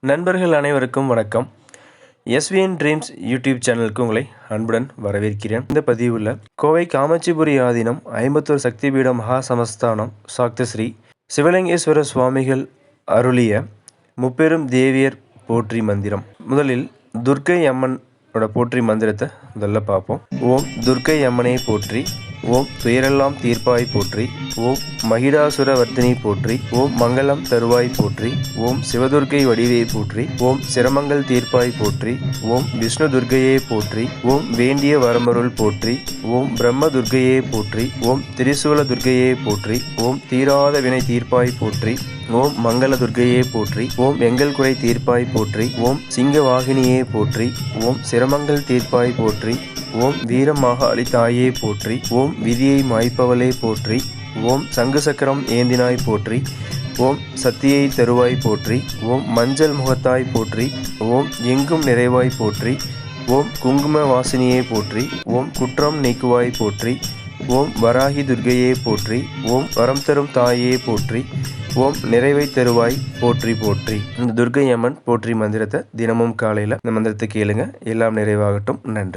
நண்பர்கள் அனைவருக்கும் வணக்கம். எஸ்விஎன் ட்ரீம்ஸ் யூடியூப் சேனலுக்கு உங்களை அன்புடன் வரவேற்கிறேன். இந்த பதிவில் கோவை காமாட்சிபுரி ஆதீனம் 51 சக்தி பீட மகா சமஸ்தானம் சாக்தஸ்ரீ சிவலிங்கேஸ்வர சுவாமிகள் அருளிய முப்பெரும் தேவியர் போற்றி மந்திரம். முதலில் துர்க்கை அம்மனோட போற்றி மந்திரத்தை முதல்ல பார்ப்போம். ஓம் துர்க்கை அம்மனை போற்றி, ஓம் துயரெல்லாம் தீர்ப்பாய் போற்றி, ஓம் மகிடாசுர வர்த்தினி போற்றி, ஓம் மங்களம் தருவாய் போற்றி, ஓம் சிவதுர்க்கை வடிவே போற்றி, ஓம் சிரமங்கள் தீர்ப்பாய் போற்றி, ஓம் விஷ்ணு துர்க்கையே போற்றி, ஓம் வேண்டிய வரமருள் போற்றி, ஓம் பிரம்ம துர்க்கையே போற்றி, ஓம் திரிசூல துர்க்கையே போற்றி, ஓம் தீராத வினை தீர்ப்பாய் போற்றி, ஓம் மங்கள துர்க்கையே போற்றி, ஓம் எங்கள் குறை தீர்ப்பாய் போற்றி, ஓம் சிங்க வாகினியே போற்றி, ஓம் சிரமங்கள் தீர்ப்பாய் போற்றி, ஓம் வீரமாக அளித்தாயே போற்றி, ஓம் விதியை மாய்ப்பவளே போற்றி, ஓம் சங்கு சக்கரம் ஏந்தினாய் போற்றி, ஓம் சத்தியை தருவாய் போற்றி, ஓம் மஞ்சள் முகத்தாய் போற்றி, ஓம் எங்கும் நிறைவாய் போற்றி, ஓம் குங்கும வாசினியே போற்றி, ஓம் குற்றம் நீக்குவாய் போற்றி, ஓம் வராகி துர்க்கையே போற்றி, ஓம் வரம் தரும் தாயே போற்றி, ஓம் நிறைவை தருவாய் போற்றி போற்றி. இந்த துர்க்கை அம்மன் போற்றி மந்திரத்தை தினமும் காலையில் இந்த மந்திரத்தை கேளுங்க. எல்லாம் நிறைவாகட்டும். நன்றி.